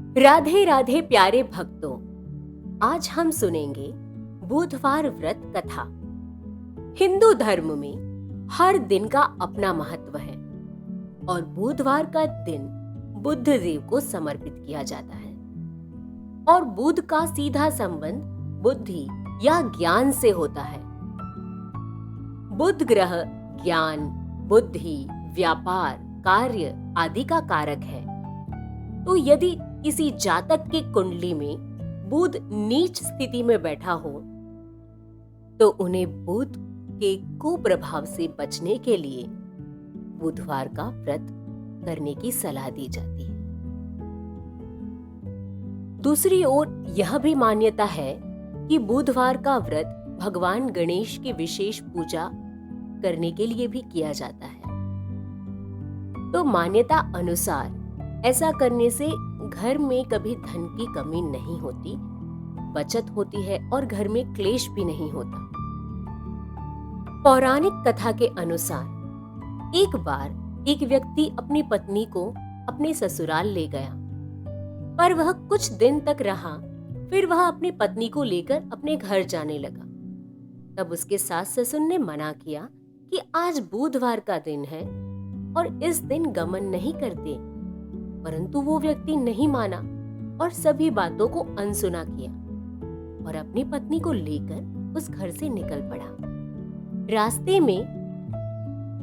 राधे राधे प्यारे भक्तों, आज हम सुनेंगे बुधवार व्रत कथा। हिंदू धर्म में हर दिन का अपना महत्व है और बुधवार का दिन बुद्ध देव को समर्पित किया जाता है। और बुध का सीधा संबंध बुद्धि या ज्ञान से होता है। बुध ग्रह ज्ञान, बुद्धि, व्यापार, कार्य आदि का कारक है। तो यदि किसी जातक की कुंडली में बुध नीच स्थिति में बैठा हो तो उन्हें बुध के कुप्रभाव से बचने के लिए बुधवार का व्रत करने की सलाह दी जाती है। दूसरी ओर यह भी मान्यता है कि बुधवार का व्रत भगवान गणेश की विशेष पूजा करने के लिए भी किया जाता है। तो मान्यता अनुसार ऐसा करने से घर में कभी धन की कमी नहीं होती, बचत होती है और घर में क्लेश भी नहीं होता। पौराणिक कथा के अनुसार एक बार एक व्यक्ति अपनी पत्नी को अपने ससुराल ले गया, पर वह कुछ दिन तक रहा। फिर वह अपनी पत्नी को लेकर अपने घर जाने लगा। तब उसके सास ससुर ने मना किया कि आज बुधवार का दिन है और इस दिन गमन नहीं करते, परंतु वो व्यक्ति नहीं माना और सभी बातों को अनसुना किया और अपनी पत्नी को लेकर उस घर से निकल पड़ा। रास्ते में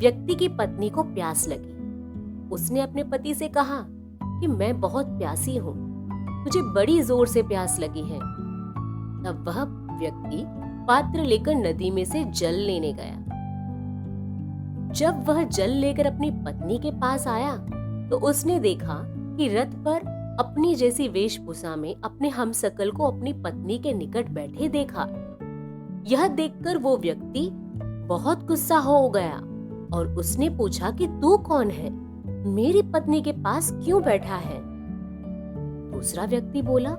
व्यक्ति की पत्नी को प्यास लगी। उसने अपने पति से कहा कि मैं बहुत प्यासी हूँ, मुझे बड़ी जोर से प्यास लगी है। तब वह व्यक्ति पात्र लेकर नदी में से जल लेने गया। जब वह जल लेकर अपनी पत्नी के पास आया तो उसने देखा कि रथ पर अपनी जैसी वेशभूषा में अपने हमशक्ल को अपनी पत्नी के निकट बैठे देखा। यह देखकर वो व्यक्ति बहुत गुस्सा हो गया और उसने पूछा कि तू कौन है, मेरी पत्नी के पास क्यों बैठा है? दूसरा व्यक्ति बोला,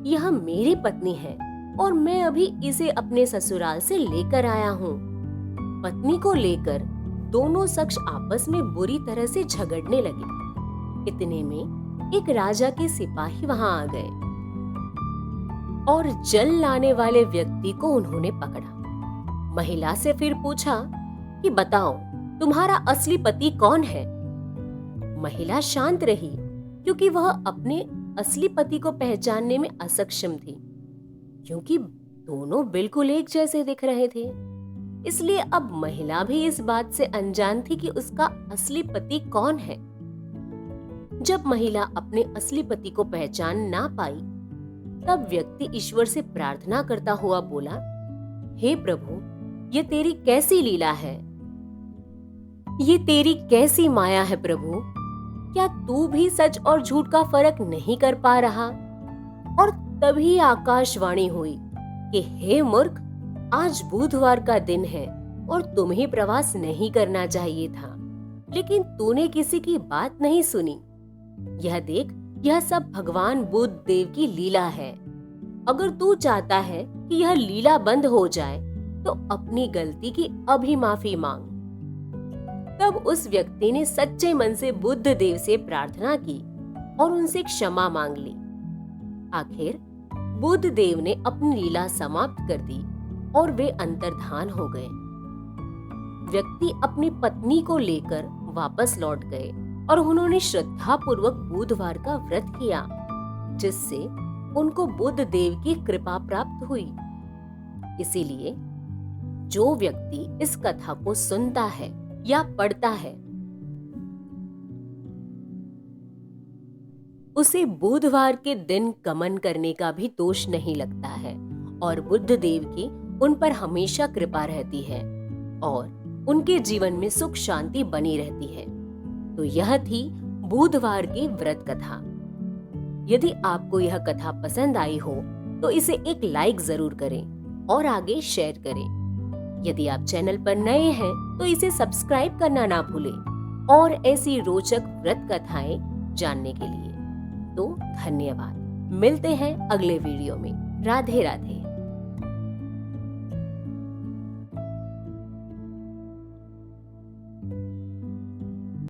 यह मेरी पत्नी है और मैं अभी इसे अपने ससुराल से लेकर आया हूँ। पत्नी को लेकर दोनों शख्स आपस में बुरी तरह से झगड़ने लगे। इतने में एक राजा के सिपाही वहां आ गए और जल लाने वाले व्यक्ति को उन्होंने पकड़ा। महिला से फिर पूछा कि बताओ तुम्हारा असली पति कौन है? महिला शांत रही क्योंकि वह अपने असली पति को पहचानने में असक्षम थी, क्योंकि दोनों बिल्कुल एक जैसे दिख रहे थे। इसलिए अब महिला भी इस बात से अनजान थी कि उसका असली पति कौन है। जब महिला अपने असली पति को पहचान ना पाई तब व्यक्ति ईश्वर से प्रार्थना करता हुआ बोला, हे प्रभु, ये तेरी कैसी लीला है, ये तेरी कैसी माया है प्रभु। क्या तू भी सच और झूठ का फर्क नहीं कर पा रहा? और तभी आकाशवाणी हुई कि हे मूर्ख, आज बुधवार का दिन है और तुम्हें प्रवास नहीं करना चाहिए था, लेकिन तूने किसी की बात नहीं सुनी। यह देख, यह सब भगवान बुद्ध देव की लीला है। अगर तू चाहता है कि यह लीला बंद हो जाए तो अपनी गलती की अभी माफी मांग। तब उस व्यक्ति ने सच्चे मन से बुद्ध देव से प्रार्थना की और उनसे क्षमा मांग ली। आखिर बुद्ध देव ने अपनी लीला समाप्त कर दी और वे अंतर्धान हो गए। व्यक्ति अपनी पत्नी को लेकर वापस लौट गए और उन्होंने श्रद्धापूर्वक बुधवार का व्रत किया, जिससे उनको बुद्ध देव की कृपा प्राप्त हुई। इसीलिए जो व्यक्ति इस कथा को सुनता है या पढ़ता है उसे बुधवार के दिन गमन करने का भी दोष नहीं लगता है और बुद्ध देव की उन पर हमेशा कृपा रहती है और उनके जीवन में सुख शांति बनी रहती है। तो यह थी बुधवार की व्रत कथा। यदि आपको यह कथा पसंद आई हो तो इसे एक लाइक जरूर करें और आगे शेयर करें। यदि आप चैनल पर नए हैं तो इसे सब्सक्राइब करना ना भूलें और ऐसी रोचक व्रत कथाएं जानने के लिए। तो धन्यवाद। मिलते हैं अगले वीडियो में। राधे राधे।